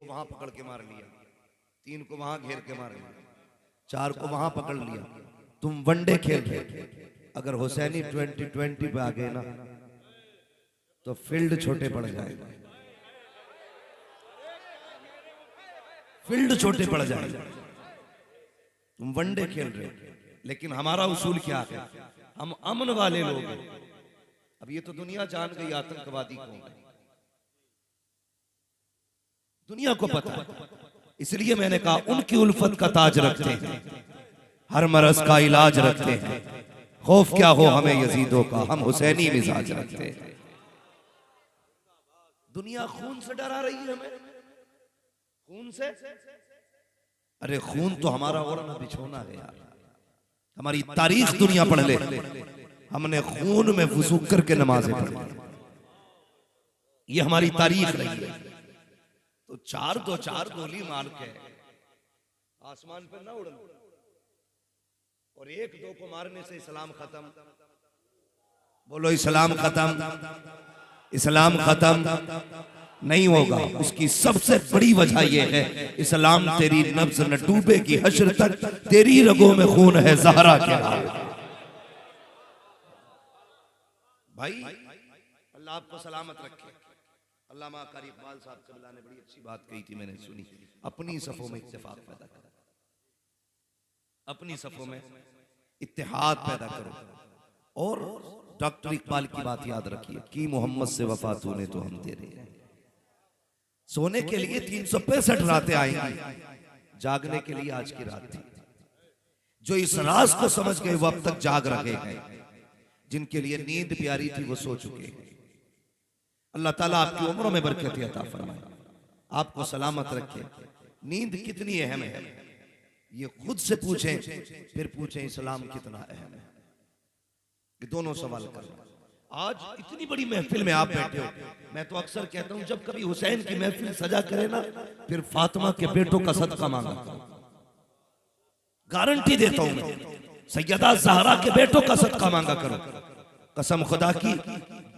वहां पकड़ के मार लिया, 3 को वहां घेर के मार लिया, 4 को वहां पकड़ लिया। तुम वनडे खेल रहे, अगर हुसैनी 2020 पे आ गए ना तो फील्ड छोटे पड़ जाएगा, फील्ड छोटे पड़ जाएगा। तुम वनडे खेल रहे हो, लेकिन हमारा उसूल क्या है, हम अमन वाले लोग हैं। अब ये तो दुनिया जान गई आतंकवादी कौन है, दुनिया को पता है। इसलिए मैंने कहा उनकी उल्फत का ताज रखते हैं, हर मरज का इलाज रखते हैं, खौफ क्या हो हमें यजीदों का, हम हुसैनी मिजाज रखते हैं। दुनिया खून से डरा रही है हमें, खून से। अरे खून तो हमारा ओढ़ना बिछोना है यार, हमारी तारीख दुनिया पढ़ ले, हमने खून में वुजू करके नमाजें पढ़ी, ये हमारी तारीख रही है। तो 4 गोली मार के आसमान पर ना उड़ना, और 1-2 को मारने से इस्लाम खत्म। बोलो इस्लाम खत्म, इस्लाम खत्म नहीं होगा। उसकी सबसे बड़ी वजह यह है, इस्लाम तेरी नब्ज न डूबेगी हश्र तक, तेरी रगों में खून है ज़हरा के नाम। भाई अल्लाह आपको सलामत रखे। अल्लामा कारी इकबाल साहब कबला ने बड़ी अच्छी बात कही थी, मैंने सुनी, अपनी सफों में इत्तेफाक पैदा करो, अपनी सफों में इत्तेहाद पैदा करो। और डॉक्टर इकबाल की बात याद रखिए कि मोहम्मद से वफा तूने तो हम तेरे। सोने के लिए 365 रातें आएंगी, जागने के लिए आज की रात थी। जो इस राज को समझ गए वो अब तक जाग रहे हैं, जिनके लिए नींद प्यारी थी वो सो चुके हैं। अल्लाह ताला आपकी उम्रों में बरकत अता फरमाए, आपको सलामत रखे। नींद कितनी अहम है ये खुद से पूछें, फिर पूछें इस्लाम कितना अहम है। ये दोनों सवाल कर। आज इतनी बड़ी महफिल में आप बैठे हो, मैं तो अक्सर कहता हूं जब कभी हुसैन की महफिल सजा करे ना, फिर फातिमा के बेटों का सदका मांगा, गारंटी देता हूं मैं, सैयदा ज़हरा के बेटों का सदका मांगा करो। कसम खुदा की,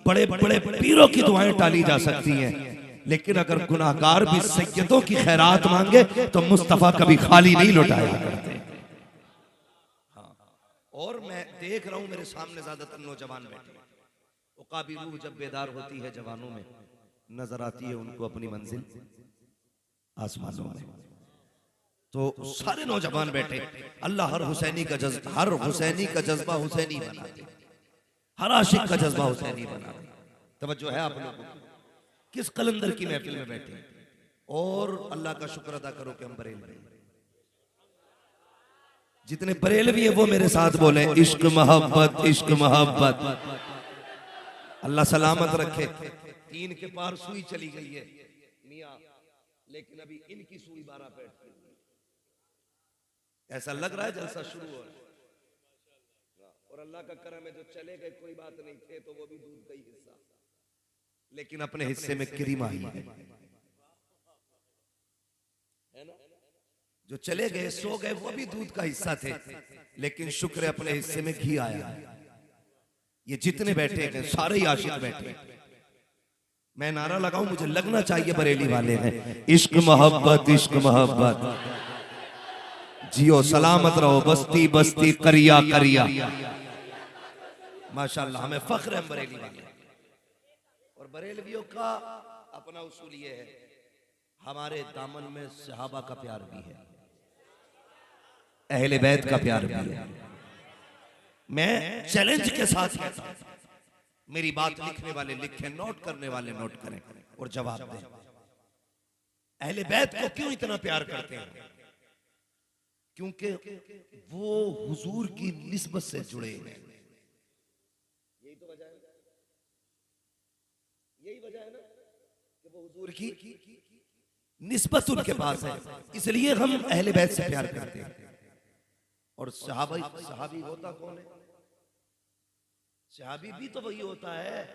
बड़े बड़े पीरों की दुआएं टाली जा सकती हैं, लेकिन अगर गुनाहगार भी सैयदों की खैरात मांगे तो मुस्तफा कभी खाली नहीं लौटाया करते। हाँ, और मैं देख रहा हूं मेरे सामने ज्यादातर नौजवान बैठे, उकाबी रूह जब बेदार होती है जवानों में, नजर आती है उनको अपनी मंजिल आसमानों में। तो सारे नौजवान बैठे, अल्लाह हर हुसैनी का जज्बा हुसैनी बना दे, हर आशिक का जज्बा हुसैनी बना दे। तवज्जो है आप लोगों को, किस कलंदर की महफिल में बैठे, और अल्लाह का शुक्र अदा करो कि हम बरेलवी, जितने बरेलवी है वो मेरे साथ बोले इश्क मोहब्बत, इश्क मोहब्बत। अल्लाह सलामत रखे। 3 के पार सुई चली गई है मियां, लेकिन अभी इनकी सुई 12 पे अटकी। ऐसा लग रहा है जलसा शुरू हो रहा है, और अल्लाह का करम है जो चले गए कोई बात नहीं, थे तो वो भी दूध का ही हिस्सा, लेकिन अपने हिस्से में क्रीम आई है ना। जो चले गए सो गए वो भी दूध का हिस्सा थे, लेकिन शुक्र है अपने हिस्से में घी आया। ये जितने बैठे हैं सारे ही आशिक बैठे। मैं नारा लगाऊं, मुझे लगना चाहिए बरेली वाले हैं, इश्क मोहब्बत, इश्क मोहब्बत। जियो सलामत रहो, बस्ती बस्ती करिया करिया। माशाल्लाह हमें फख्र है बरेली वाले। और बरेलवियों का अपना उसूल ये है, हमारे दामन में सहाबा का प्यार भी है, अहले बैत का प्यार भी है। मैं चैलेंज के साथ कहता हूं, मेरी बात लिखने वाले लिखें, नोट करने वाले नोट करें और जवाब दें। अहले बैत को क्यों इतना प्यार करते हैं? क्योंकि वो हुजूर की निस्बत से जुड़े हैं। यही तो वजह है, यही वजह है ना कि वो हुजूर की निस्बत उनके पास है, इसलिए हम अहले बैत से प्यार करते हैं। और सहाबी होता कौन है? सहाबी भी तो वही होता है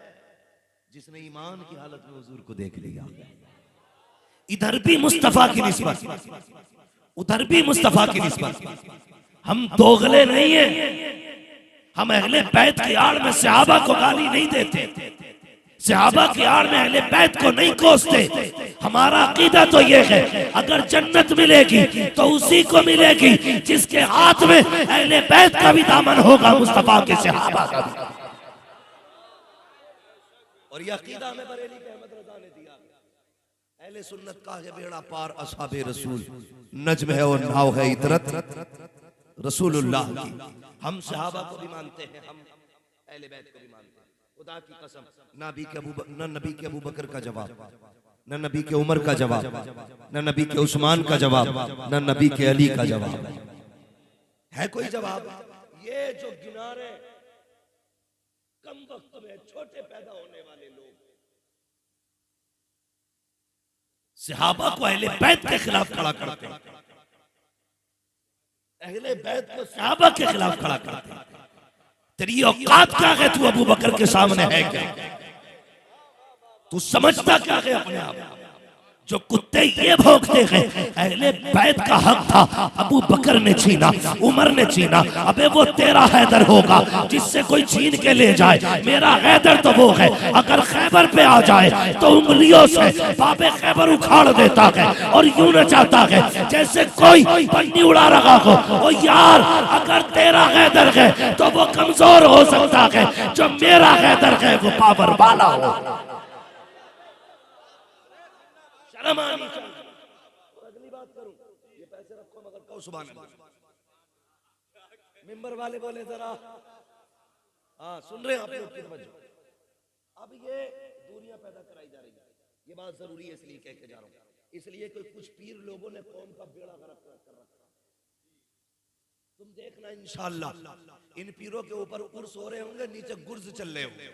जिसने ईमान की हालत में हुजूर को देख लिया। इधर भी मुस्तफा की निस्बत, उधर भी मुस्तफा की निस्बत। हम दोगले नहीं है, हम अहले बैत की आड़ में सहाबा को गाली नहीं देते, सहाबा की आड़ में अहले बैत को नहीं कोसते। हमारा अकीदा तो ये है, अगर जन्नत मिलेगी तो उसी को मिलेगी जिसके हाथ में अहले बैत का भी दामन होगा, मुस्तफा के सहाबा का भी। और ये अकीदा हमें बरेली के अहमद रजा ने दिया। अहले सुन्नत का है बेड़ा पार असहाबे रसूल, नज्म है और नाव है इतरत रसूलुल्लाह की। हम सहाबा को भी मानते हैं, हम अहले बैत को भी मानते हैं। खुदा की कसम, न नबी के अबू बकर का जवाब, न नबी के उमर का जवाब, न नबी के उस्मान का जवाब, न नबी के अली का जवाब है कोई जवाब। ये जो गिनारे कम वक्त में छोटे पैदा होने वाले लोग सहाबा को अहले बैत के खिलाफ खड़ा करते हैं, अहले बैत को सहाबा के खिलाफ खड़ा करते हैं। तेरी औकात क्या है, तू अबू बकर के सामने है क्या? तू समझता क्या है अपने आप? जो कुत्ते ये भौंकते हैं अहले बैत का हक था अबू बकर ने छीना, उमर ने छीना, अबे वो तेरा हैदर होगा जिससे कोई छीन के ले जाए। मेरा हैदर तो वो है अगर खैबर पे आ जाए तो उंगलियों से बाबे खैबर उखाड़ देता है और यूं नचाता है जैसे कोई पन्नी उड़ा रहा हो। ओ यार, अगर तेरा हैदर है तो वो कमजोर हो सकता है, जो मेरा हैदर है वो पावर वाला हो। अगली बात करूं, ये पैसे रखो मगर कहो सुभान अल्लाह। मिंबर वाले बोले जरा, हाँ सुन रहे हैं आप लोग की तवज्जो। अब ये दूरियां पैदा कराई जा रही है, ये बात जरूरी है इसलिए कह के जा रहा हूं। इसलिए कोई कुछ पीर लोगों ने कौम का बेड़ा गर्क कर रखा। तुम देखना इंशाअल्लाह इन पीरों के ऊपर उर्स हो रहे होंगे, नीचे गुर्ज चल रहे होंगे।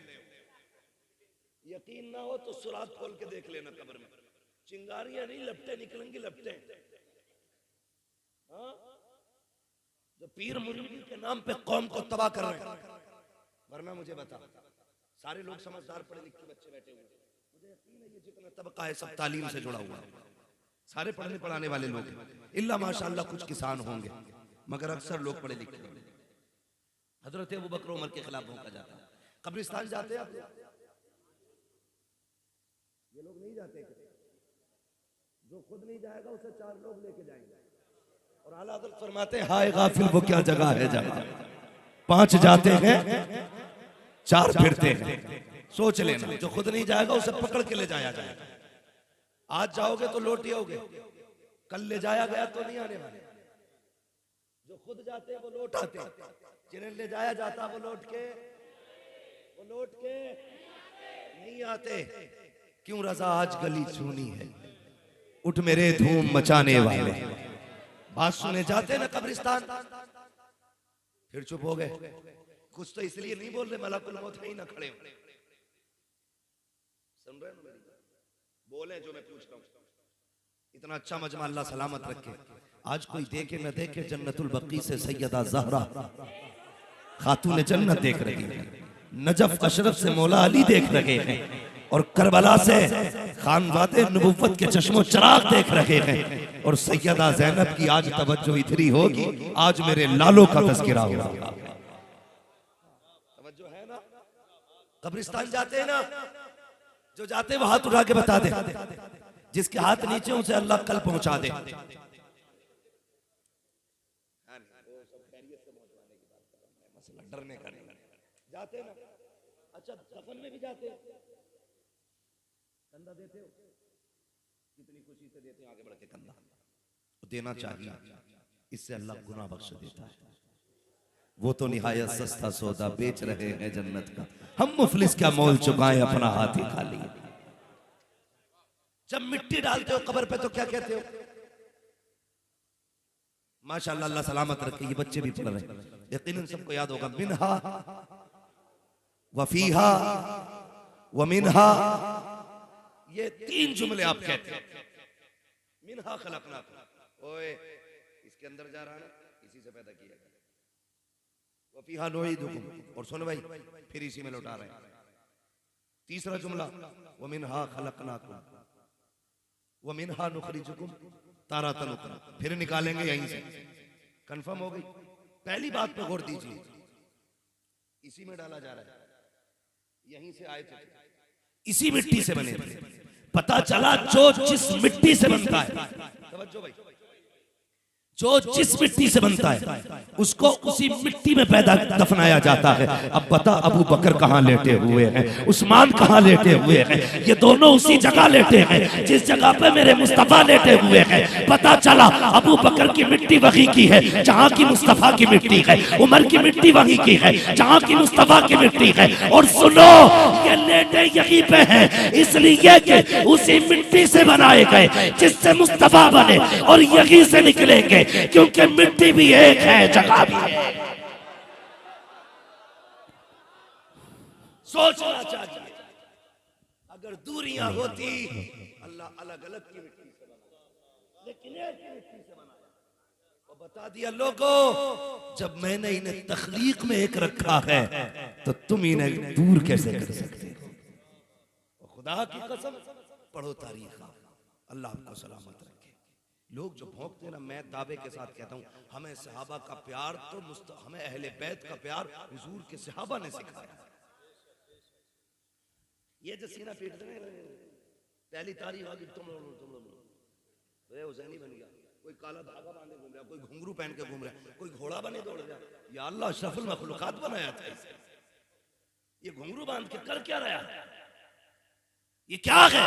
यकीन ना हो तो सुराख खोल के देख लेना, कब्र में चिंगारियां नहीं लपटे निकलेंगी, लपटे। हाँ? जो पीर मुरीदी के नाम पे कौम को तबाह कर रहे हैं। वरना मुझे बता, सारे लोग समझदार पढ़े लिखे बच्चे बैठे हुए, मुझे यकीन है ये जितना तबका है सब तालीम से जुड़ा हुआ है, सारे पढ़ने पढ़ाने वाले लोग हैं। इल्ला माशाअल्लाह कुछ किसान होंगे, मगर अक्सर लोग पढ़े लिखे होंगे। हजरत अबू बकर उमर के खिलाफ भौंका जाता है। कब्रिस्तान जाते हैं आप? ये लोग नहीं जाते, जो खुद नहीं जाएगा उसे 4 लोग लेके जाएंगे। और आला हज़रत फरमाते हैं, हाय गाफिल वो क्या जगह है जगह, 5 जाते हैं 4 फिरते हैं। सोच लेना, जो खुद नहीं जाएगा उसे पकड़ के ले जाया जाएगा। आज जाओगे तो लौट आओगे, कल ले जाया गया तो नहीं आने वाले। जो खुद जाते हैं वो लौट आते हैं, जिन्हें ले जाया जाता वो लौट के नहीं आते। क्यों रजा आज गली चूनी है, उठ मेरे धूम मचाने वाले। बात सुने जाते ना कब्रिस्तान, फिर चुप हो गए। कुछ तो इसलिए नहीं बोल रहे मलकुल मौत है ही ना खड़े हो। सुन रहे हैं? बोले जो मैं पूछ रहा हूं। इतना अच्छा मजमा अल्लाह सलामत रखे। आज कोई देखे न देखे, जन्नतुल बकी से सैयदा ज़हरा खातून जन्नत देख रही है, नजफ अशरफ से मौला अली देख रहे हैं, और करबला से खानवादे नबुव्वत के चश्मो चिराग देख रहे हैं। और सैयदा ज़ैनब की आज तवज्जो इधरी होगी, आज मेरे लालों का तज़किरा होगा। तवज्जो है ना? कब्रिस्तान जाते हैं ना, जो जाते वो हाथ उठा के बता दे, जिसके हाथ नीचे उसे अल्लाह कल पहुंचा दे। डरने का नहीं जाते ना। अच्छा, दफन में भी जाते हो, कंधा देते हो, कितनी खुशी से देते हो, आगे बढ़ के कंधा देना चाहिए, इससे अल्लाह गुनाह बख्श देता है। वो तो निहायत सस्ता सौदा बेच रहे हैं जन्नत का, हम मुफलिस क्या मोल चुकाएं अपना हाथ ही खाली। जब मिट्टी डालते हो कब्र पे तो क्या कहते हो? माशाअल्लाह अल्लाह सलामत रखे, ये बच्चे भी पढ़ रहे हैं, यकीनन सबको याद होगा। मिनहा वफीहा वमिनहा, ये 3 जुमले आप कहते हैं। मिनहा खलकनाकुम, ओए इसके अंदर जा रहा है ना, इसी से पैदा किया गया। वफीहा नुईदुकुम, और सुन भाई फिर इसी में लौटा रहे हैं। तीसरा जुमला वमिनहा खलकनाकुम वमिनहा नुखरिजुकुम तारातन उखरा, फिर निकालेंगे यहीं से। कंफर्म हो गई? पहली बात पे गौर दीजिए, इसी में डाला जा रहा है, यहीं से आए थे। इसी मिट्टी से बने थे। पता चला जो जिस मिट्टी से बनता है, तवज्जो भाई, जो जिस मिट्टी से बनता है उसको उसी मिट्टी में पैदा दफनाया जाता है। अब बता अबू बकर कहाँ लेटे हुए हैं, उस्मान कहाँ लेटे हुए हैं? ये दोनों उसी जगह लेटे हैं जिस जगह पे मेरे मुस्तफा लेटे हुए हैं। पता चला अबू बकर की मिट्टी वही की है जहाँ की मुस्तफा की मिट्टी है, उमर की मिट्टी वही की है जहाँ की मुस्तफा की मिट्टी है। और सुनो, ये लेटे यहीं पे हैं इसलिए कि उसी मिट्टी से बनाए गए जिससे मुस्तफा बने और यहीं से निकलेंगे, क्योंकि मिट्टी भी एक है, जगह भी है। सोचना चाहिए, अगर दूरियां होती अल्लाह अलग अलग की मिट्टी से बनाया, लेकिन एक की मिट्टी से बनाया और बता दिया लोगों, जब मैंने इन्हें तख्लीक में एक रखा है तो तुम इन्हें दूर कैसे कर सकते हो? खुदा की कसम, पढ़ो तारीख, अल्लाह आपको सलामत रखे। लोग जो भौंकते हैं ना, मैं दावे के साथ कहता हूँ, हमें सहाबा का प्यार तो हमें अहले बैत का प्यार हुजूर के सहाबा ने सिखाया। ये जो सीना पीटते हैं, पहली तारीख आ गई, तुम हुसैनी बन गया, कोई काला धागा बांधे घूम रहा, कोई घुंघरू पहन के घूम रहा, कोई घोड़ा बने दौड़ रहा। या अल्लाह अशरफुल मखलूकात बनाया था इसे, ये घुंघरू बांध के कर क्या रहा है? ये क्या है?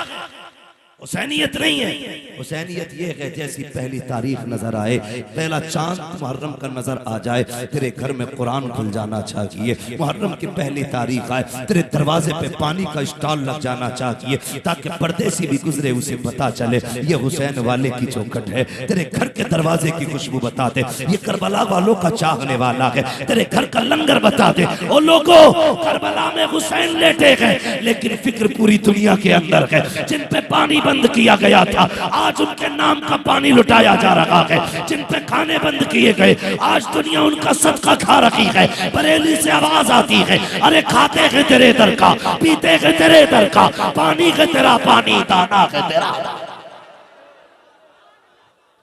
हुसैनियत नहीं है। हुसैनियत ये है जैसी पहली तारीख नजर आए, पहला चांद मुहर्रम का नजर आ जाए, तेरे घर में कुरान खुल जाना चाहिए। मुहर्रम की पहली तारीख आए, तेरे दरवाजे पे पानी का स्टॉल लग जाना चाहिए, ताकि परदेसी भी गुजरे उसे पता चले ये हुसैन वाले की चौखट है। तेरे घर के दरवाजे की खुशबू बता दे ये करबला वालों का चाहने वाला है। तेरे घर का लंगर बता दे ओ लोगों, करबला में हुसैन लेटे गए, लेकिन फिक्र पूरी दुनिया के अंदर है। जिन पे पानी बंद किया गया था, आज उनके नाम का पानी लुटाया जा रहा है। जिन पे खाने बंद किए गए, आज दुनिया उनका सदका खा रही है। बरेली से आवाज आती है, अरे खाते हैं तेरे दर का, पीते हैं तेरे दर का, पानी है तेरा पानी, दाना है तेरा।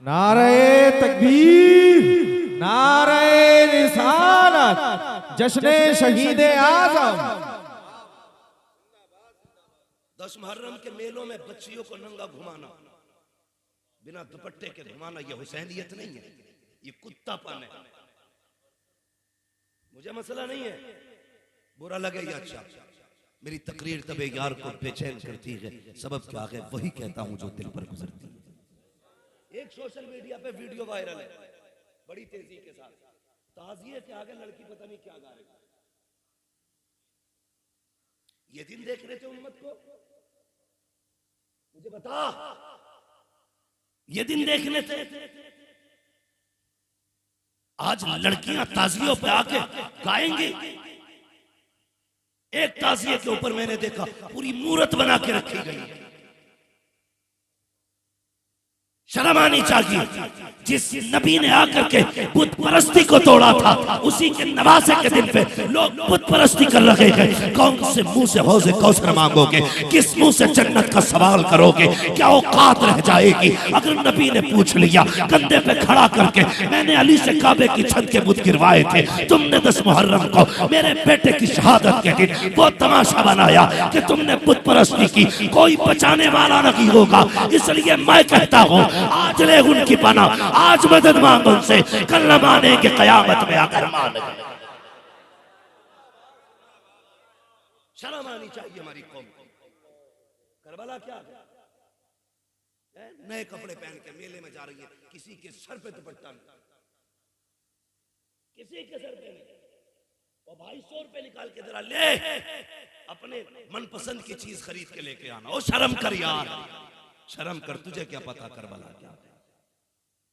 नारे तकबीर, नारे रिसालत, जश्ने शहीद आजम। 10 मुहर्रम के मेलों में बच्चियों को नंगा घुमाना, बिना दुपट्टे के घुमाना, ये हुसैनियत नहीं है, ये कुत्तापन है। मुझे मसला नहीं है, बुरा लगे या अच्छा, मेरी तकरीर तबे यार को बेचैन करती है। सबब क्या है? वही कहता हूं जो दिल पर गुजरती है। एक सोशल मीडिया पे वीडियो वायरल है बड़ी तेजी के साथ, ताजिए के आगे लड़की पता नहीं क्या गा रही। ये दिन देख रहे थे उम्मत को, मुझे बता, ये दिन देखने थे। आज लड़कियां ताजियों पे आके गाएंगी। एक ताजिए के ऊपर मैंने देखा पूरी मूरत बना के रखी गई। शर्म आनी चाहिए। जिस नबी ने आकर के बुत परस्ती को तोड़ा था, उसी के नवासे के दिन पे लोग बुत परस्ती कर रहे हैं। कौन से मुंह से हौज़े कौसर मांगोगे? किस मुंह से जन्नत का सवाल करोगे? क्या औकात रह जाएगी? अगर नबी ने पूछ लिया कंधे पे खड़ा करके, मैंने अली से काबे की छत के बुत गिरवाए थे, तुमने 10 मुहर्रम को मेरे बेटे की शहादत के दिन वो तमाशा बनाया कि तुमने बुत परस्ती की, कोई बचाने वाला नहीं होगा। इसलिए मैं कहता हूँ, आज ले उनकी पना, आज मदद मांग उनसे, कल न मानेंगे कयामत में आकर मान। शर्म आनी चाहिए हमारी कौम को। करबला क्या है? नए कपड़े पहन के मेले में जा रही है, किसी के सर पे दुपट्टा नहीं, किसी के सर पे नहीं। और भाई 100 रुपए निकाल के जरा ले, अपने मनपसंद की चीज खरीद के लेके आना। ओ शर्म कर यार, शर्म कर, तुझे क्या पता करबला क्या है?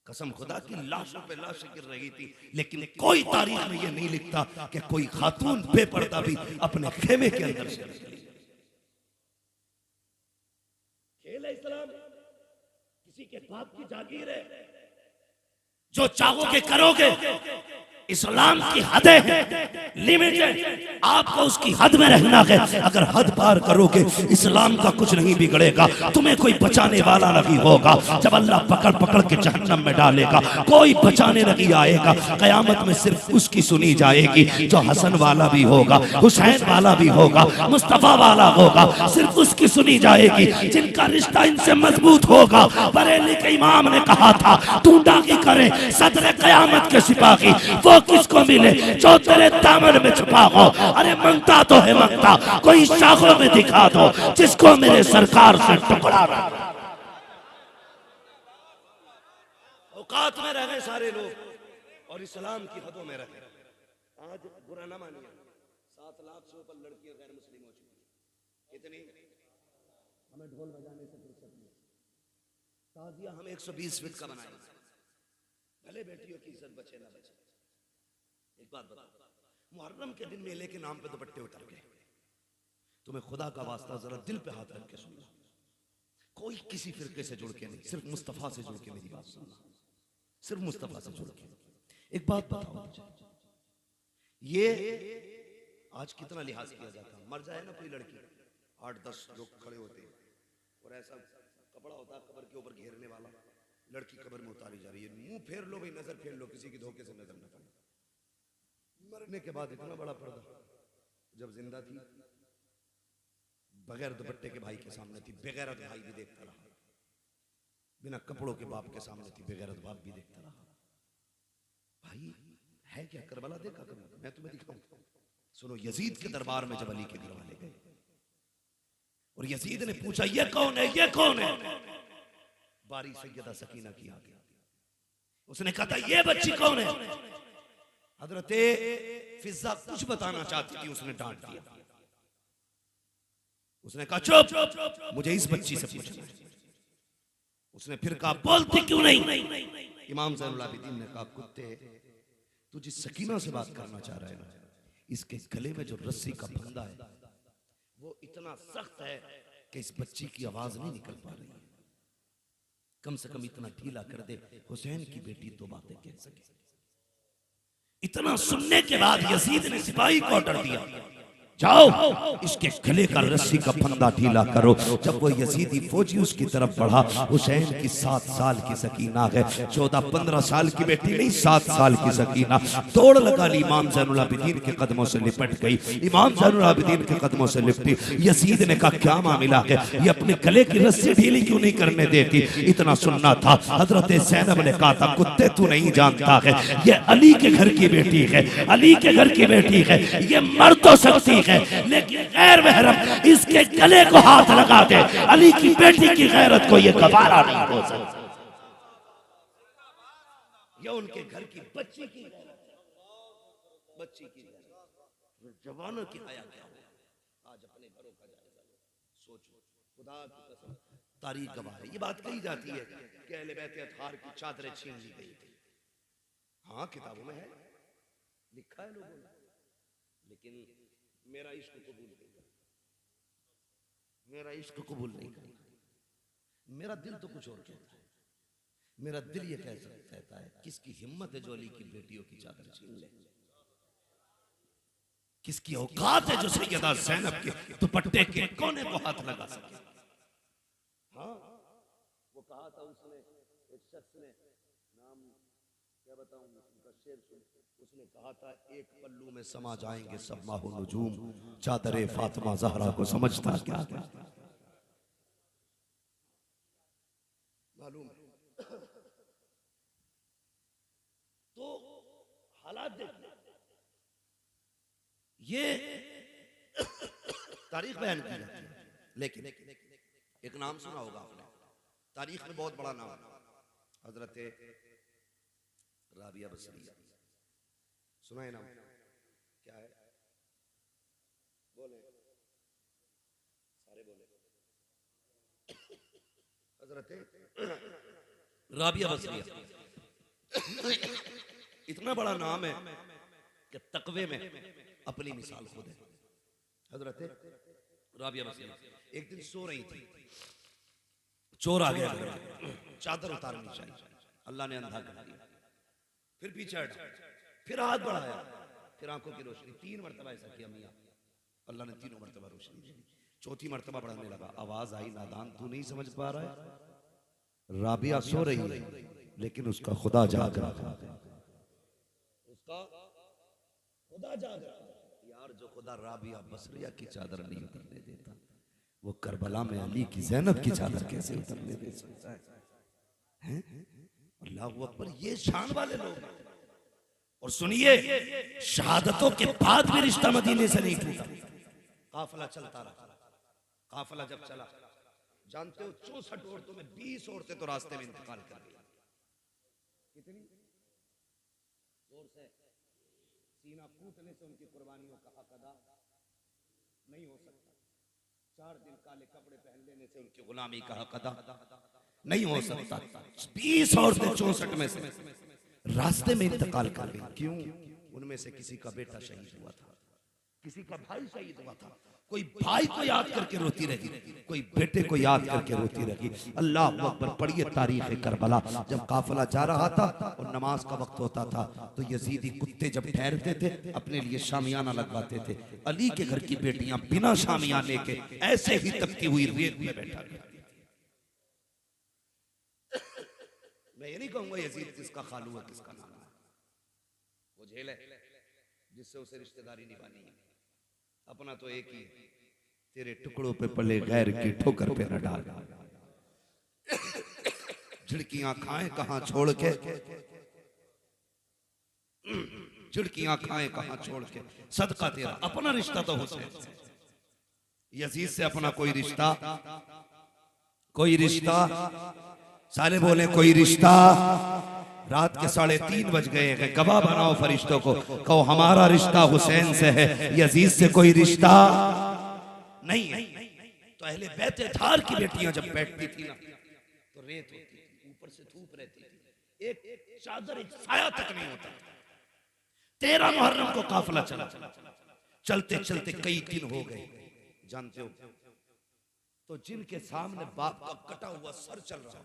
कसम खुदा की लाशों पे लाशें गिर रही थी, लेकिन कोई तारीख में ये नहीं लिखता कि कोई खातून बेपर्दा भी अपने खेमे के अंदर से निकली। खेल है इस्लाम, किसी के बाप की जागीर है, जो चाहोगे करोगे। इस्लाम की हदें हैं, लिमिट है, आपको उसकी हद में रहना है। अगर हद पार करोगे इस्लाम का कुछ नहीं बिगड़ेगा, तुम्हें कोई बचाने वाला नहीं होगा। जब अल्लाह पकड़ पकड़ के जहन्नम में डालेगा, कोई बचाने नहीं आएगा। कयामत में सिर्फ उसकी सुनी जाएगी जो हसन वाला भी होगा, हुसैन वाला भी होगा, मुस्तफा वाला होगा, सिर्फ उसकी सुनी जाएगी जिनका रिश्ता इनसे मजबूत होगा। बरेली के इमाम ने कहा था, तू डाकी करे सदर कयामत के सिपाही, वो किसको मिले जो तेरे दामन में छुपा हो। अरे मंगता तो है मंगता, कोई शाखों में दिखा दो जिसको मेरे सरकार से टुकड़ा ना। औकात में रह गए सारे लोग और इस्लाम की हदों में रहे। आज बुरा ना मानिए, 7 लाख से ऊपर लड़कियां गैर मुस्लिम हो चुकी हैं। इतनी हमें ढोल बजाने से फुर्सत नहीं। ताजिया हम 120 फीट का बनाए, भले बेटियों की इज्जत बचे ना बचे। एक बात बता, मुहर्रम के दिन मेले के नाम पे दुपट्टे उतर गए। तुम्हें खुदा का वास्ता जरा दिल पे हाथ रख के सुनना, कोई किसी फिरके से जुड़ के नहीं, सिर्फ मुस्तफा से जुड़ के मेरी बात सुनना, सिर्फ मुस्तफा से जुड़ के। एक बात बताओ, ये आज कितना लिहाज किया जाता है। मर जाए ना कोई लड़की, 8-10 लोग खड़े होते हैं और ऐसा कपड़ा होता है कब्र के ऊपर घेरने वाला, लड़की कब्र में उतारी जा रही है। मुंह फेर लो भाई, नजर फेर लो, किसी की धोखे से नजर न पड़े। मरने के बाद इतना बड़ा पर्दा, जब जिंदा थी बगैर दुपट्टे के भाई के सामने थी, बेगैरत भाई भी देखता रहा। बिना कपड़ों के बाप के सामने थी, बेगैरत बाप भी देखता रहा। भाई है क्या करबला देखा कभी? मैं तुम्हें दिखाऊं। सुनो, यजीद के दरबार में जब अली के घर वाले गए और यजीद ने पूछा ये कौन है, ये कौन है? बारी सैयदा सकीना की आ गया। उसने कहा था ये बच्ची कौन है? हजरते फिजा कुछ बताना चाहती थी, उसने डांट दिया। उसने कहा चुप, मुझे इस बच्ची से पूछना है। उसने फिर कहा बोलती क्यों नहीं? इमाम ज़ैनुल आबिदीन ने कहा कुत्ते, तू जिस सकीना से बात करना चाह रहा है ना, इसके गले में जो रस्सी का फंदा है वो इतना सख्त है कि इस बच्ची की आवाज नहीं निकल पा रही है। कम से कम इतना ढीला कर दे, हुसैन की बेटी तो बातें कह सके। इतना सुनने के बाद यजीद ने सिपाही को ऑर्डर दिया, जाओ इसके गले का रस्सी का फंदा ढीला करो। जब वो यजीदी फौजी उसकी तरफ बढ़ा, हुसैन की 7 साल की सकीना है, 14-15 साल की बेटी नहीं, 7 साल की सकीना दौड़ लगा ली, इमाम ज़ैनुल आबिदीन के कदमों से लिपट गई। इमाम ज़ैनुल आबिदीन के कदमों से लिपटी। यजीद ने कहा क्या मामला है, ये अपने गले की रस्सी ढीली क्यों नहीं करने देती? इतना सुनना था। हजरत ज़ैनब ने कहा था कुत्ते तू नहीं जानता है, ये अली के घर की बेटी है, अली के घर की बेटी है, ये मर तो सकती है लेकिन गैर महरम इसके गले को हाथ लगा दे, अली की बेटी की गैरत को ये गवारा नहीं हो सकता। ये उनके घर की बच्ची की गैरत है, बच्ची की गैरत। जवानों की हया क्या हो? आज अपने घरों का जायजा सोचो, खुदा की कसम तारीख गवाह है। ये बात कही जाती है कि अहले बैत अतहार की चादरें छीन ली गई थी। हाँ किताबों में है, लिखा है लोगों ने, लेकिन मेरा इश्क कबूल नहीं करता, मेरा इश्क कबूल नहीं करता। मेरा दिल तो कुछ और कहता है। मेरा दिल ये कहता है किसकी हिम्मत है जो अली की बेटियों की चादर छीन ले? किसकी औकात है जो सैयदा ज़ैनब के दुपट्टे के कोने को हाथ लगा सके? हाँ वो कहा था उसने, एक शख्स ने, नाम क्या बताऊं, उसका शेर सुन, उसने कहा था एक पल्लू में समा जाएंगे सब माहो नजूम, चादरे फातिमा ज़हरा को समझता क्या मालूम? तो हालात देखिए, ये तारीख बयान की जाती है, लेकिन एक नाम सुना होगा आपने, तारीख में बहुत बड़ा नाम, हजरत राबिया बसरिया। सुना है नाम? क्या है? बोले सारे बोले। हजरत राबिया बसरिया इतना बड़ा नाम है कि तकवे में अपनी मिसाल खुद है। हजरत राबिया बसरिया एक दिन सो रही थी, चोर आ गया, चादर उतारनी चाहिए, अल्लाह ने अंधा कर दिया, फिर पीछे हटा, फिर हाथ बढ़ाया, फिर आंखों की रोशनी 3 मरतबा ऐसा किया मियां, अल्लाह ने 3 मरतबा रोशनी दी। चौथी मरतबा बढ़ाने लगा, आवाज आई, नादान तू नहीं समझ पा रहा है, राबिया सो रही है लेकिन उसका खुदा जाग रहा है, उसका खुदा जाग रहा है। यार जो खुदा राबिया बसरिया की चादर नहीं उतरने देता, वो करबला में अली की ज़ैनब की चादर कैसे उतरने दे सकता है? अल्लाहू अकबर, ये शान वाले लोग हैं। और सुनिए, शहादतों के बाद भी रिश्ता मदीने से नहीं टूटा। काफिला चलता रहा, काफिला जब चला, जानते हो 64 औरतों में 20 औरतें तो रास्ते में इंतकाल कर गई। कितनी जोर से सीना कूटने से उनकी कुर्बानियों का हक अदा नहीं हो सकता। 4 दिन काले कपड़े पहन लेने से उनकी गुलामी का हक अदा नहीं हो सकता। 20 औरतें 64 में से रास्ते में इंतकाल कर गई। क्यों? उनमें से किसी का बेटा शहीद हुआ था, किसी का भाई शहीद हुआ था। कोई भाई को याद करके रोती रही, कोई बेटे को याद करके रोती रही। अल्लाह अकबर, पढ़िए तारीख करबला। जब काफिला जा रहा था और नमाज का वक्त होता था तो यजीदी कुत्ते जब ठहरते थे अपने लिए शामियाना लगवाते थे। अली के घर की बेटियां बिना शामियाने के ऐसे ही तपती हुई रेत में बैठा गया। मैं ये नहीं कहूंगा यजीद किसका खालू है किसका नाना है, वो झेल है जिससे उसे रिश्तेदारी निभानी है। अपना तो एक ही, तेरे टुकड़ों पे पले गैर की ठोकर पे न डाल। झिड़कियां खाएं कहां छोड़ के, झिड़कियां खाएं कहां छोड़ के, सदका तेरा। अपना रिश्ता तो हुसैन से, यजीद से अपना कोई रिश्ता, कोई रिश्ता, सारे बोले कोई रिश्ता। रात के 3:30 बज गए हैं, गवाह बनाओ फरिश्तों को, कहो हमारा रिश्ता हुसैन से है, यजीद से कोई रिश्ता नहीं है। तो अहले बैते धार की बेटियां जब बैठती थी ना तो रेत होती थी, ऊपर से धूप रहती थी, एक चादर एक साया तक नहीं होता। 13 मुहर्रम को काफिला चला, चलते चलते कई दिन हो गए। जानते हो, तो जिनके सामने बाप का कटा हुआ सर चल रहा,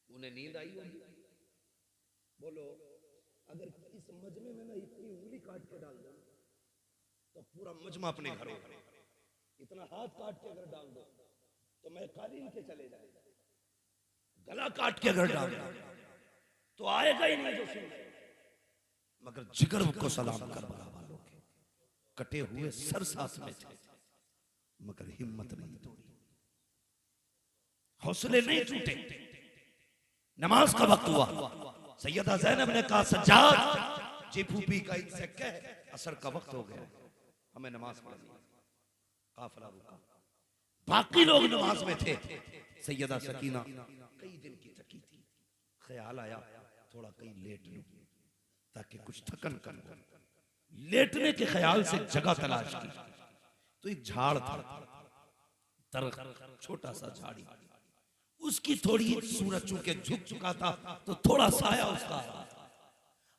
उन्हें नींद आई होगी। बोलो, अगर इस मजमे में ना इतनी उंगली काट के डाल दो तो पूरा मजमा अपने घर होगा। इतना हाथ काट के अगर डाल दो तो मैं कालीन के चले जाएगा। गला काट के अगर डाल दो तो आएगा ही नहीं जो सुन। मगर जिगर को सलाम कर वालों के कटे हुए सर साथ में थे, मगर हिम्मत नहीं तोड़ी, हौसले नहीं टूटे। नमाज का वक्त हुआ, सैयदा ज़ैनब ने कहा सज्जाद जी फूफी का इनसे कह असर का वक्त हो गया, हमें नमाज पढ़नी है। काफिला रुका, बाकी लोग नमाज में थे। सैयदा सकीना कई दिन की थकी थी, ख्याल आया थोड़ा कहीं लेट लूं ताकि कुछ थकन कम हो। लेटने के ख्याल से जगह तलाश की तो एक झाड़ था, छोटा सा झाड़ी, उसकी थोड़ी सूरज चूंकि झुक चुका था तो थोड़ा साया उसका,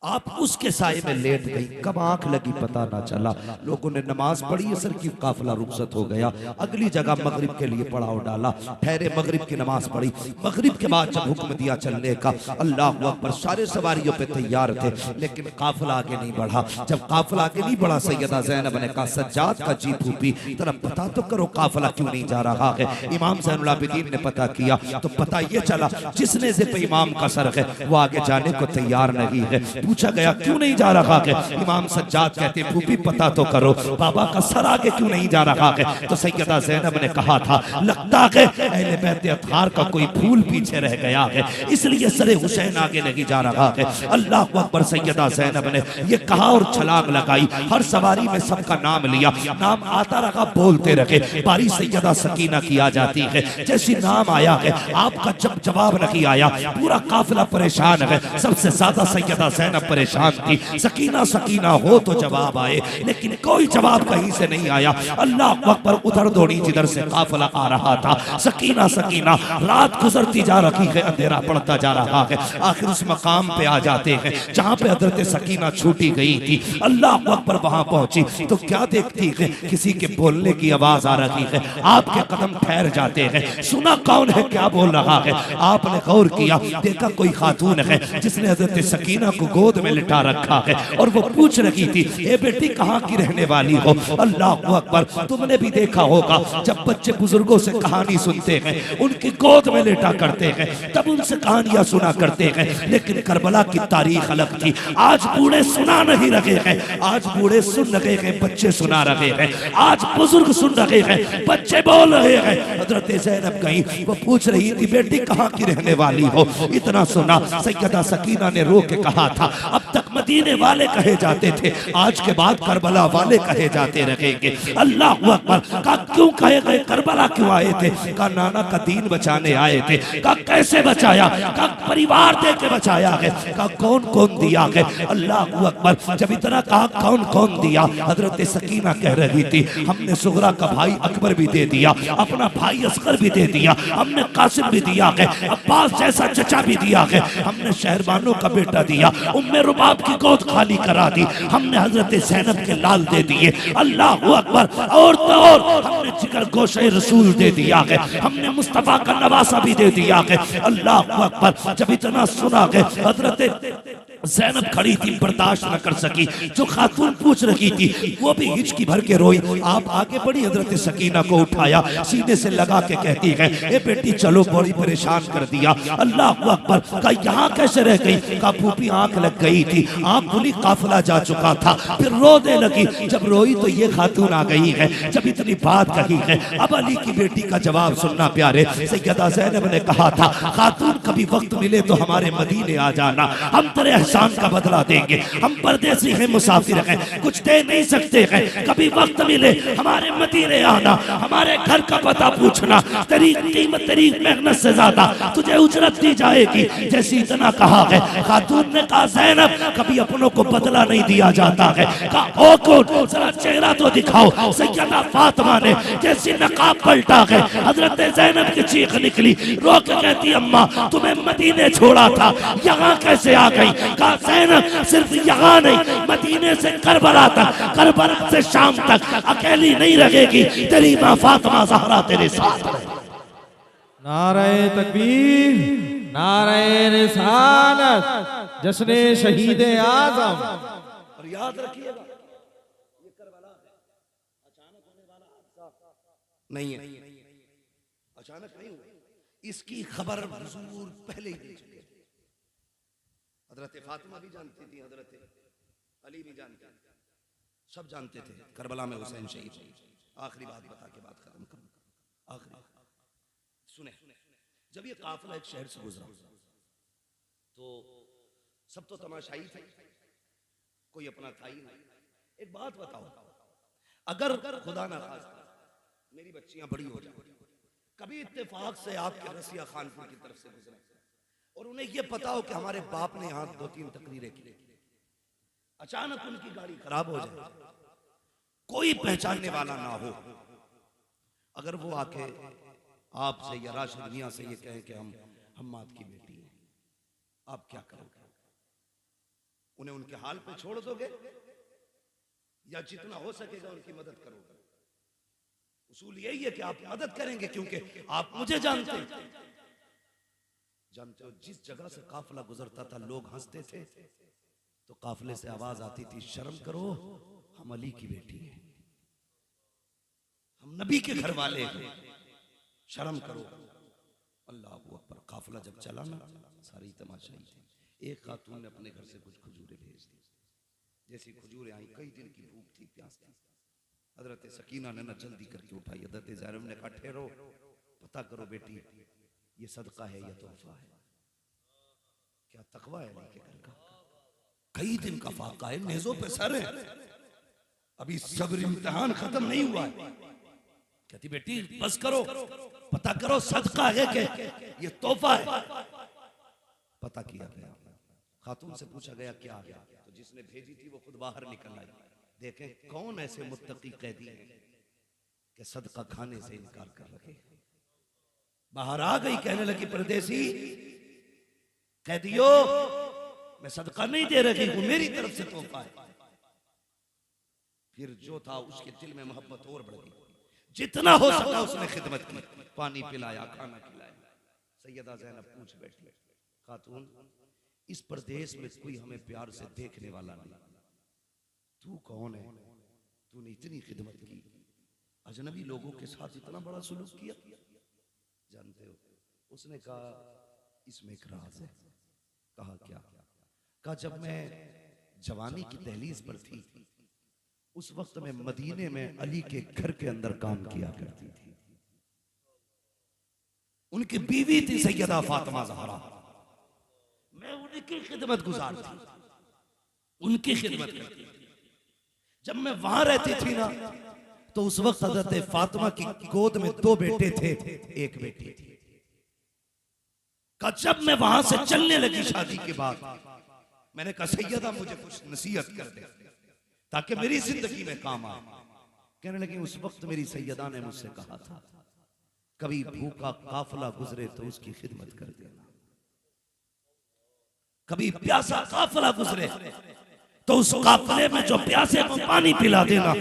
आप उसके साये में लेट गई। कब आंख लगी पता ना चला। लोगों ने नमाज पढ़ी, असर की काफिला रुखसत हो गया। अगली जगह मगरिब के लिए पड़ाव डाला, ठहरे मगरिब की नमाज पढ़ी। मगरिब के बाद जब हुक्म दिया चलने का, अल्लाह अकबर, सारे सवारियों पे तैयार थे लेकिन काफिला आगे नहीं बढ़ा। जब काफिला आगे नहीं बढ़ा, सैयदा ज़ैनब ने कहा सज्जाद का जी फूफी तरह पता तो करो काफिला क्यों नहीं जा रहा है। इमाम ज़ैनुल आबिदीन ने पता किया तो पता ये चला जिसने ज़िप इमाम का सर है वो आगे जाने को तैयार नहीं है। पूछा गया क्यों नहीं जा रहा है, इमाम सज्जाद कहते फूफी पता तो करो बाबा का सर आगे क्यों नहीं जा रहा है। तो सैयदा ज़ैनब ने कहा था लगता है अहले बैत अतहार का कोई फूल पीछे रह गया है, इसलिए सरे हुसैन आगे नहीं जा रहा है। अल्लाह अकबर, सैयदा ज़ैनब ने ये कहा और छलांग लगाई। हर सवारी में सबका नाम लिया, नाम आता रहा, बोलते रहे। बारी सैयदा सकीना की आ जाती है, जैसी नाम आया है आपका जब जवाब नहीं आया पूरा काफिला परेशान है। सबसे ज्यादा सैयदा ज़ैनब परेशान थी। सकीना सकीना हो तो जवाब आए, लेकिन कोई जवाब कहीं से नहीं आया। अल्लाह अकबर, उधर दौड़ी जिधर से काफिला आ रहा था। सकीना सकीना, रात गुजरती जा रही है, अंधेरा पड़ता जा रहा है। आखिर उस मकाम पे आ जाते हैं जहाँ पे हजरत सकीना छूटी गई थी। अल्लाह अकबर, वहां पहुंची तो क्या देखती है, किसी के बोलने की आवाज आ रही है। आपके कदम ठहर जाते हैं, सुना कौन है क्या बोल रहा है। आपने गौर किया, देखा कोई खातून है जिसने हजरत सकीना को गोद गोद में लिटा रखा है और वो पूछ रही थी, ए बेटी कहाँ की रहने वाली हो? अल्लाह अकबर, तुमने भी देखा होगा जब बच्चे बुजुर्गों से कहानी सुनते हैं, उनकी गोद में लेटा करते हैं, तब उनसे कहानियां सुना करते हैं। लेकिन करबला की तारीख अलग थी। आज बूढ़े सुना नहीं रहे हैं, आज बूढ़े सुन रहे हैं, बच्चे सुना रहे हैं। आज बुजुर्ग सुन रहे हैं, बच्चे बोल रहे हैं। हजरत ज़ैनब गई, वो पूछ रही थी, बेटी कहाँ की रहने वाली हो? इतना सुना, सैयदा सकीना ने रो के कहा था, अब तक मदीने वाले कहे जाते थे, आज के बाद करबला वाले कहे जाते रहेंगे। अल्लाह अकबर। का क्यों कहे गए? करबला क्यों आए थे? का नाना का दीन बचाने आए थे। का कैसे बचाया? का परिवार दे के बचाया है। का कौन कौन दिया है? अल्लाह अकबर। जब इतना कहा कौन कौन दिया, हजरत सकीना कह रही थी, हमने सुगरा का भाई अकबर भी दे दिया, अपना भाई असगर भी दे दिया, हमने कासिम भी दिया है, अब्बास जैसा चचा भी दिया है, हमने शहरबानों का बेटा दिया, उम्मे रुबाब की गोद खाली करा दी, हमने हजरत ज़ैनब के लाल दे दिए। अल्लाह अकबर। और तो और हमने जिगर गोशे रसूल दे दिया है, हमने मुस्तफा का नवासा भी दे दिया है। अल्लाह अकबर। जब इतना सुना है, हजरत ज़ैनब खड़ी थी, बर्दाश्त न कर सकी। जो खातून पूछ रही थी वो भी हिचकी भर के रोई। आप आगे बढ़ी, हजरत सकीना को उठाया, सीने से लगा के कहती है, ए बेटी चलो, बड़ी परेशान कर दिया। अल्लाह अकबर। का यहाँ कैसे रह गई? का फूफी आंख लग गई थी, आंख खुली, काफिला जा चुका था। फिर रोने लगी। जब रोई तो ये खातून आ गई है। जब इतनी बात कही है, अब अली की बेटी का जवाब सुनना प्यारे। सैयदा ज़ैनब ने कहा था, खातून कभी वक्त मिले तो हमारे मदीने आ जाना, हम तेरे एहसान का बदला देंगे। हम परदेसी हैं, मुसाफिर हैं, कुछ दे नहीं सकते हैं, कभी वक्त मिले हमारे मदीने आना, हमारे घर का पता पूछना, तेरी कीमत, तेरी मेहनत से ज्यादा तुझे उजरत दी जाएगी। जैसे इतना कहा है, खातून ने कहा, ज़ैनब कभी अपनों को बदला नहीं दिया जाता है। कहा, ओ कौन? जरा चेहरा तो दिखाओ। सैयदा फातिमा ने जैसी नकाब पलटा है, हजरत ज़ैनब की चीख निकली, रो के कहती, अम्मा तुम्हें मदीने छोड़ा था, यहाँ कैसे आ गई? कहा, ज़ैनब सिर्फ यहाँ नहीं, मदीने से करबला तक, करबला से शाम तक अकेली नहीं रहेगी, तेरी माँ फातिमा ज़हरा तेरे साथ है। नारे तकबीर, नारे रिसालत, जश्ने शहीद आजम। और याद रखिएगा, ये करबला है, अचानक होने वाला हादसा नहीं है, अचानक नहीं हुआ। इसकी खबर हुजूर पहले ही दे चुके। हजरत फातिमा भी जानती थी, हजरत अली भी जानते थे, सब जानते थे करबला में हुसैन शहीद। आखिरी बात बता के बात खत्म करूं। आखिरी सुने, जब ये काफिला एक शहर से गुजरा तो सब तो तमाशाई थे, कोई अपना था ही नहीं। एक बात बताओ, अगर खुदा ना खास्ता मेरी बच्चियां बड़ी हो जाए, कभी इत्तेफाक से आपके रसिया खानपुर की तरफ से गुजरा और उन्हें यह पता हो कि हमारे बाप ने यहाँ 2-3 तकरीरें की, अचानक उनकी गाड़ी खराब हो जाए, कोई पहचानने वाला ना हो, अगर वो आके आपसे या राशिद मियां से ये कहें कि हम हम्माद की बेटी हैं, आप क्या करोगे? उन्हें उनके हाल पे छोड़ दोगे या जितना हो सकेगा उनकी मदद करोगे? उसूल यही है कि आप मदद करेंगे, क्योंकि आप मुझे जानते हो। जिस जगह से काफिला गुजरता था लोग हंसते थे, तो काफिले से आवाज आती थी, शर्म करो, हम अली की बेटी हैं, हम नबी के घर वाले हैं, शर्म करो। अल्लाह अकबर। काफिला जब चला ना, सारी तमाशाई थी। एक खातून ने अपने घर से कुछ खजूरें भेज दी। जैसी खजूरें आई, कई दिन की भूख थी, प्यास थी, हजरत सकीना ने ना जल्दी करके उठाई। हजरत ज़ैनब ने कहा, ठहरो, पता करो बेटी, ये सदका है या तोहफा है? क्या तकवा है अली के घर का? कई दिन का फाका है, नेज़ों पे सर है, अभी सब्र इम्तिहान खत्म नहीं हुआ है। कहती, बेटी बस करो, पता करो सदका है कि ये तोहफा है? पता किया गया, खातून से पूछा गया क्या है, तो जिसने भेजी थी वो खुद बाहर निकल आई। देखें कौन ऐसे मुत्तकी कैदी हैं कि सदका खाने से इनकार कर रहे। बाहर आ गई, कहने लगी, परदेसी कैदियों, मैं सदका नहीं दे रही हूं, मेरी तरफ से तोहफा है। फिर जो था उसके दिल में मोहब्बत और बढ़ गई, जितना हो सका उसने खिदमत की, पानी पिलाया, खाना खिलाया। सैयदा ज़ैनब पूछ बैठी, खातून इस प्रदेश में कोई हमें प्यार से देखने वाला नहीं। तू कौन है? तूने इतनी खिदमत की, अजनबी लोगों के साथ इतना बड़ा सुलूक किया। जानते हो, उसने कहा इसमें एक राज है। कहा क्या? कहा जब मैं जवानी की दहलीज पर थी, उस वक्त मैं मदीने में अली के घर के अंदर काम किया करती थी। उनकी बीवी थी सैयदा फातिमा ज़हरा। मैं उनकी खिदमत गुजार थी, उनकी खिदमत करती थी। जब मैं वहां रहती थी ना, तो उस वक्त हज़रत फातिमा की गोद में 2 बेटे थे, एक बेटी थी। जब मैं वहां से चलने लगी शादी के बाद, मैंने कहा सैयदा मुझे कुछ नसीहत कर दे ताकि मेरी जिंदगी में काम आए। कहने लगी उस वक्त मेरी सैयदा ने मुझसे कहा था, कभी भूखा काफिला गुजरे तो उसकी खिदमत कर देना, कभी प्यासा काफिला गुजरे तो उस काफिले में जो प्यासे को पानी पिला देना,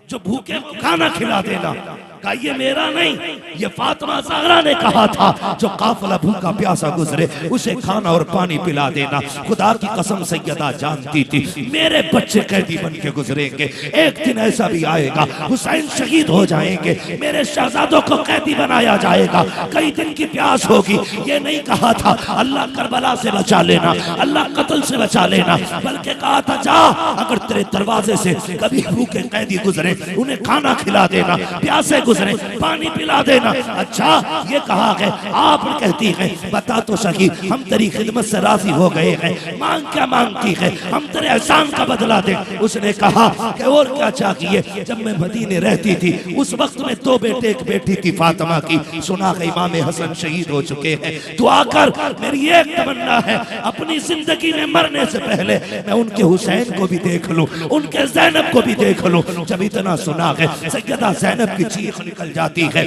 जो भूखे को खाना खिला देना। कहा ये मेरा नहीं, ये फातिमा ज़हरा ने कहा था, जो काफिला भूखा प्यासा गुजरे उसे खाना और पानी पिला देना। खुदा की कसम सैयदा जानती थी मेरे बच्चे कैदी बन के गुजरेंगे, एक दिन ऐसा भी आएगा हुसैन शहीद हो जाएंगे, मेरे शहजादों को कैदी बनाया जाएगा, कई दिन की प्यास होगी। ये नहीं कहा था अल्लाह करबला से बचा लेना, अल्लाह कत्ल से बचा लेना, बल्कि कहा था जा अगर तेरे दरवाजे से कभी भूखे कैदी गुजरे उन्हें खाना खिला देना, प्यासे गुजरे पानी पिला देना। अच्छा ये कहा है, आप कहती है बता तो सही हम तेरी खिदमत से राजी हो गए हैं, मांग क्या मांगती है, हम तेरे एहसान का बदला दे। उसने कहा कि और क्या चाहिए? जब मैं मदीने रहती थी उस वक्त में 2 बेटे एक बेटी थी फातिमा की। सुना है इमाम हसन शहीद हो चुके हैं, दुआ कर मेरी एक तमन्ना है अपनी जिंदगी में मरने से पहले मैं उनके हुसैन को भी देख लूं, उनके ज़ैनब को भी देख लूं। जब इतना सुना है सैयदा ज़ैनब की चीख निकल जाती है,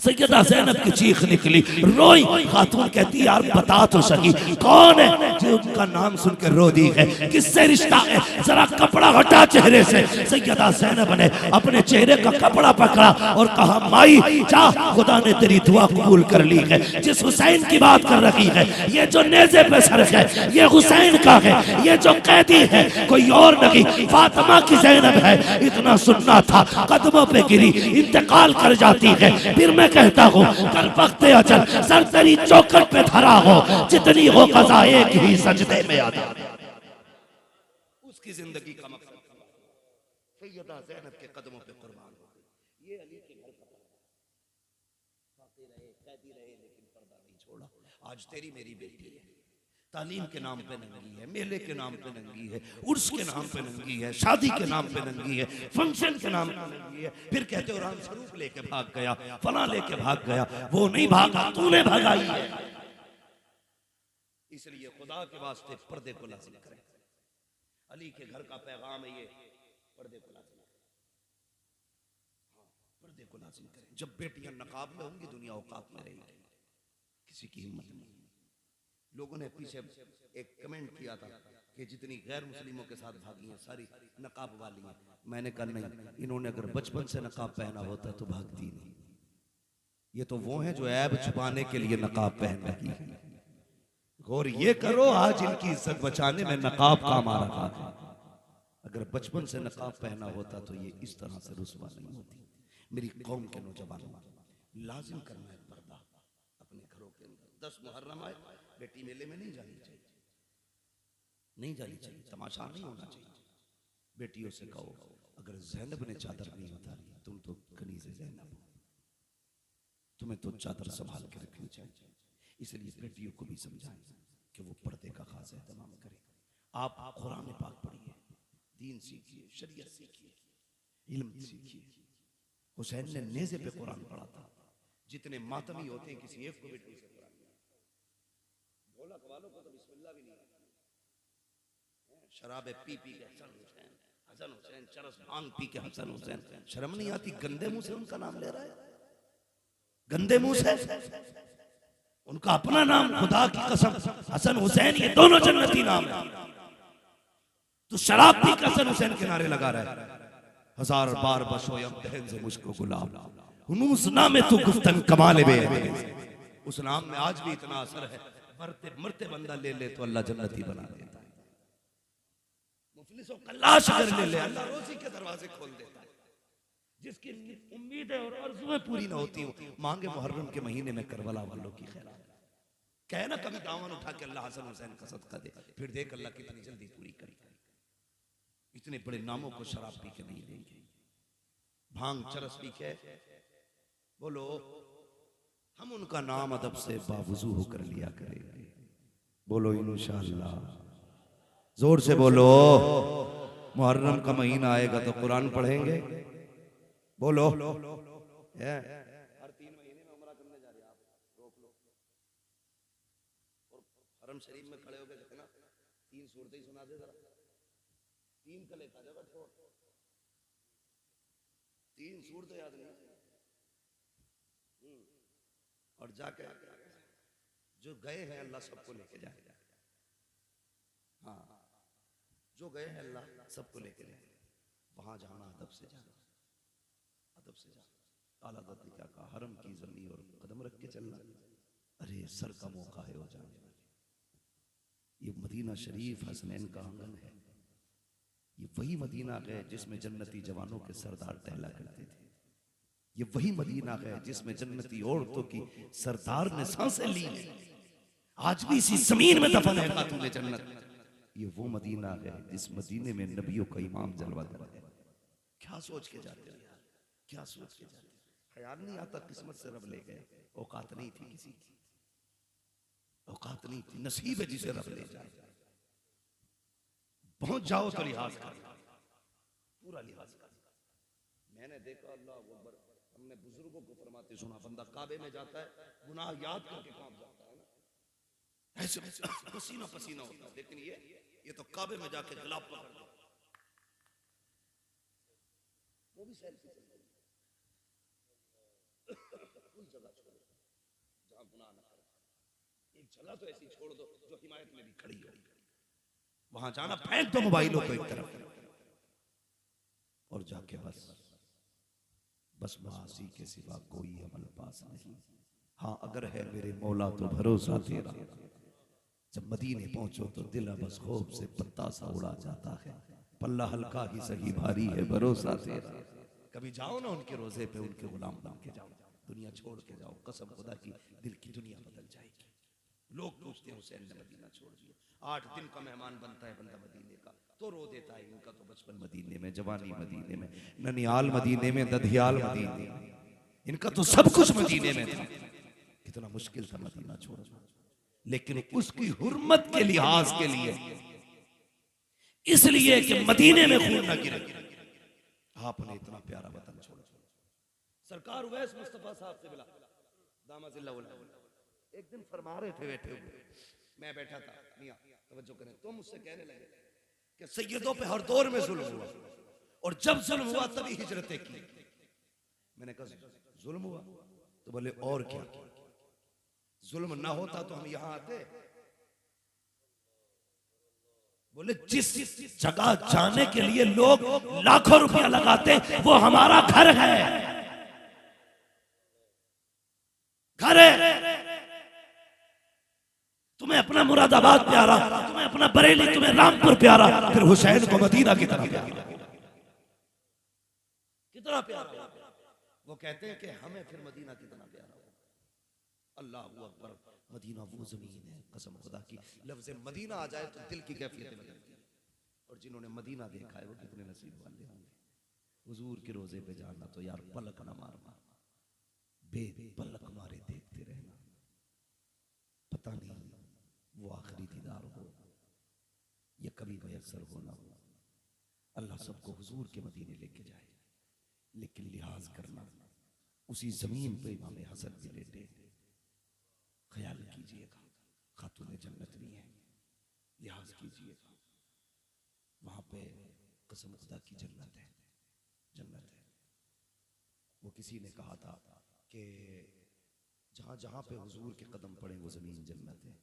सैयदा ज़ैनब की चीख निकली, रोई। खातून कहती यार बता तो सही कौन है? जो उनका नाम सुनकर रो दी है, किससे रिश्ता है, जरा कपड़ा हटा चेहरे से। सैयदा ज़ैनब ने अपने चेहरे का कपड़ा पकड़ा और कहा माई जा, खुदा ने तेरी दुआ कबूल कर ली है। जिस हुसैन की बात कर रही है, ये जो नेज़े पे सर है ये हुसैन का है, ये जो कैदी है कोई और नहीं, फातिमा की ज़ैनब है। इतना सुनना था, कदमों पे गिरी, इंतकाल कर जाती है। फिर मैं कहता हूँ कर वक्त अचल सर तेरी चौखट पे धरा हो, जितनी हो कज़ा एक ही सजदे में अदा। उसकी जिंदगी का मकसद सैयदा ज़ैनब के कदमों पे कुर्बान हो गई। ये अली के घर का कैदी रहे लेकिन पर्दा नहीं छोड़ा। आज तेरी मेरी बेटी है, तालीम के नाम पे नंगी है, मेले के नाम पे नंगी है, उर्स के नाम पे नंगी है, शादी के नाम पे नंगी है, फंक्शन के नाम पे नंगी है। फिर कहते हो राम स्वरूप लेके भाग गया, फला लेके भाग गया। वो नहीं भागा, तूने भगाई है। इसलिए खुदा के वास्ते पर्दे को लाज़िम करें। अली के घर का पैगाम है ये, पर्दे को लाज़िम करें, पर्दे को लाज़िम करें। जब बेटियां नकाब में होंगी दुनिया औकात में रहेगी, किसी की हिम्मत नहीं। लोगों ने पीछे एक कमेंट किया था कि जितनी गैर मुस्लिमों के साथ भागी हैं सारी नकाब वाली हैं। मैंने कहा नहीं, इन्होंने अगर बचपन से नकाब पहना होता तो भागती नहीं। ये तो वो हैं जो ऐब छुपाने के लिए नकाब पहन रही है। और ये करो आज इनकी इज्जत बचाने में नकाब काम आ रहा है। अगर बचपन से नकाब पहना होता तो ये इस तरह से रुसवा नहीं होती। मेरी कौम के नौजवानों लाजिम करना है पर्दा अपने घरों के अंदर। 10 मुहर्रम आए, बेटी मेले में नहीं जानी चाहिए, नहीं जानी चाहिए, तमाशा नहीं होना चाहिए। बेटियों से कहो अगर ज़ैनब ने चादर नहीं उतारी, तुम तो कनीज़े ज़ैनब हो, तुम्हें तो चादर संभाल के रखनी चाहिए। इसलिए बेटियों को भी समझाएं कि वो पर्दे का खास एहतमाम करें। आप कुरान पाक पढ़िए, दीन सीखिए, शरीयत सीखिए, इल्म सीखिए। हुसैन ने नेज़े पे कुरान पढ़ा था। जितने मातमी होते हैं किसी एक को बेटी से कुरान ढोलक वालों को तो बिस्मिल्लाह भी नहीं आता। शराबे पी पी के हसन हुसैन, हसन हुसैन, चरस भांग पी के हसन हुसैन। शर्म नहीं आती? गंदे मुंह से उनका नाम ले रहा है, गंदे मुंह से। उनका अपना नाम खुदा की कसम हसन हुसैन, ये दोनों जन्नती नाम है। तो शराब पी के हसन हुसैन के नारे लगा रहा है। 1000 बार बशोयम दहन से मुझको गुलाब, उस नाम में तू गुफ्तन कमाल बे। उस नाम में आज भी इतना असर है। मरते मरते बंदा ले ले तो अल्लाह जन्नती बना देता है। मुफलिसों का लाश अगर ले ले अल्लाह रोजी के दरवाजे खोल देता है। जिसकी उम्मीदें और आरज़ुएं पूरी ना होती हो, मांगे मुहर्रम के महीने में करबला वालों की खैरात, कहे ना कभी दामन उठा के अल्लाह हसन हुसैन का सदका दे, फिर देख अल्लाह कितनी जल्दी पूरी करेगा। इतने बड़े नामों को शराब पी के नहीं देंगे, भांग चरस पी के बोलो हम उनका नाम अदब से बावजू होकर लिया करेंगे। बोलो इंशाअल्लाह, जोर से बोलो। मुहर्रम का महीना आएगा तो कुरान पढ़ेंगे। बोलो हर 3 महीने में उम्रा करने जा रहे आप, रोक लो। और हरम शरीफ में खड़े होकर देखना 3 सूरतें ही सुना दे जरा, 3 का लेखा जगह छोड़, 3 सूरतें याद नहीं। और जाके जो गए हैं अल्लाह सबको लेके जाएगा। हाँ, जो गए हैं अल्लाह सबको लेके जाएगा। वहां जाना अदब से जाना, अदब से जाना। आला हज़रत ने क्या कहा, हरम की जमीन और कदम रख के चलना। अरे सर का मौका है हो जाने वाले। ये मदीना शरीफ हसनैन का आंगन है। ये वही मदीना है जिसमें जन्नती जवानों के सरदार टहला करते थे। ये वही मदीना है जिसमें जन्नती औरतों की सरदार ने सांसें ली। आज भी इसी जमीन में दफन है खातून जन्नत। ये वो मदीना है जिस मदीने में नबियों का इमाम जलवागर है। क्या सोच के जाते हो यार, क्या सोच के जाते हो? ख्याल नहीं आता किस्मत से रब ले गए। औकात नहीं थी किसी की, औकात नहीं थी। नसीब है जिसे रब ले जाए। पहुंच जाओ तो लिहाज कर, पूरा लिहाज कर। मैंने देखा अल्लाह अकबर, हमने बुजुर्गों को फरमाते सुना, बंदा काबे में जाता है गुनाह याद करके कांप जाता है ना, ऐसे पसीना पसीना होता है। लेकिन ये तो काबे में जाके गुलाब पकड़ दो, वो भी सेल्फी चल रही है। कोई जगह छोड़ो जहां गुनाह ना करे। एक जगह तो ऐसी छोड़ दो जो हिमायत में भी खड़ी हो, वहां जाना, फेंक दो मोबाइलों को एक तरफ और जाके बस मासी के सिवा कोई अमल पास नहीं। हाँ अगर है मेरे मौला तो भरोसा तेरा। जब मदीने पहुंचो तो दिल बस खौफ से पत्ता सा उड़ा जाता है। पल्ला हल्का ही सही भारी है भरोसा तेरा। कभी जाओ ना उनके रोजे पे, उनके गुलाम बन के जाओ, दुनिया छोड़ के जाओ। कसम खुदा की दिल की दुनिया बदल जाएगी। लोग पूछते हैं हुसैन ने मदीना छोड़ दिया। 8 दिन का मेहमान बनता है बंदा मदीने का तो रो देता है। इनका तो बचपन मदीने में, जवानी मदीने में, ननियाल मदीने में, दधियाल मदीने में, इनका तो सब कुछ मदीने में था। कितना मुश्किल था मदीना छोड़ना, लेकिन उसकी हुर्मत के लिहाज के लिए, इसलिए कि मदीने में खून न गिरे, आपने इतना प्यारा वतन छोड़ा। सरकार उवैस मुस्तफा साहब से मिला, दामाजिल्लाह एक दिन फरमा रहे थे बैठे हुए, मैं बैठा था, मियां तवज्जो करें, तो मुझसे कहने लगे कि सैयदों पे हर दौर में जुल्म हुआ और जब जुल्म हुआ तभी हिजरतें की। मैंने कहा जुल्म हुआ तो बोले और क्या, जुल्म ना होता तो हम यहां आते? बोले जिस जगह जाने के लिए लोग लाखों रुपया लगाते वो हमारा घर है, घर है। तुम्हें अपना मुरादाबाद प्यारा, तुम्हें अपना बरेली, तुम्हें रामपुर प्यारा, फिर हुसैन को मदीना कितना प्यारा, कितना प्यारा। वो कहते हैं कि हमें फिर मदीना कितना प्यारा हो। अल्लाह अकबर, मदीना वो जमीन है, कसम खुदा की, लफ्ज़ मदीना आ जाए तो दिल की कैफियत बदलती है। और जिन्होंने मदीना देखा है वो कितने नसीब वाले होंगे। हुजूर के रोजे पे जाना तो यार पलक ना मारना, बेपलक मारे देखते रहना। पता नहीं वो आखिरी दीदार हो या कभी मयसर हो ना हो। अल्लाह सबको हुजूर के मदीने लेके जाए, लेकिन लिहाज करना उसी जमीन पे इमाम हसन भी लेटे। ख्याल कीजिएगा, खातून जन्नत भी है, लिहाज कीजिएगा। वहां पे कसम खुदा की जन्नत है, जन्नत है। वो किसी ने कहा था कि जहां जहां पे हुजूर के कदम पड़े वो जमीन जन्नत है।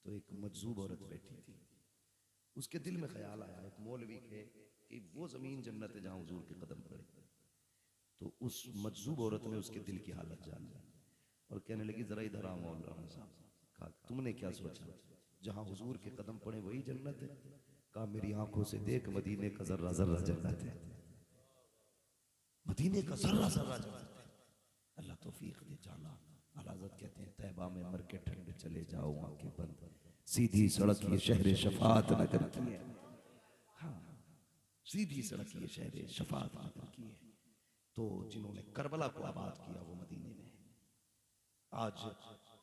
तो एक मजजूब औरत बैठी थी, उसके दिल में ख्याल आया एक मौलवी के कि वो जमीन जन्नत है जहां हुजूर के कदम पड़े। तो उस मजजूब औरत ने उसके दिल की हालत जान ली और कहने लगी जरा इधर आओ मौलाना साहब, कहा तुमने क्या सोचा, जहां हुजूर के कदम पड़े वही जन्नत है? कहा मेरी आंखों से देख, मदीने का जर्रा जर्रा जन्नत है, मदीने का जर्रा जर्रा जन्नत है। अल्लाह तौफीक दे जाना। हज़रत कहते हैं तैबा में मर के ठंड चले जाओ आंखें बंद, सीधी सड़क ये शहर शफात नगर की है। हाँ, सीधी सड़क ये शहर शफात नगर की है। तो जिन्होंने करबला को आबाद किया वो मदीने में, आज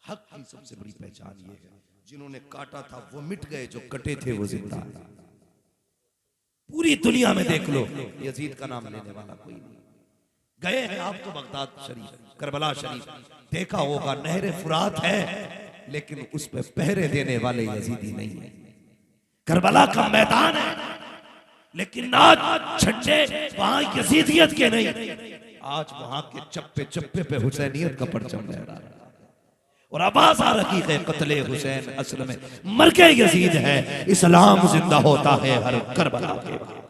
हक की सबसे बड़ी पहचान ये है, जिन्होंने काटा था वो मिट गए, जो कटे थे वो जिंदा। पूरी दुनिया में देख लो, यजीद का नाम लेने वाला कोई नहीं। गए हैं आप तो बगदाद शरीफ, करबला शरीफ, देखा होगा नहर फुरात है, लेकिन उस पे पहरे देने वाले यजीदी नहीं है। करबला का मैदान है, लेकिन आज झंडे वहां यजीदियत के नहीं, आज वहां के चप्पे चप्पे पे हुसैनियत का परचम लहरा रहा है। और आवाज आ रही है कत्ले हुसैन असल में मर के यजीद है, इस्लाम जिंदा होता है हर करबला के बाद।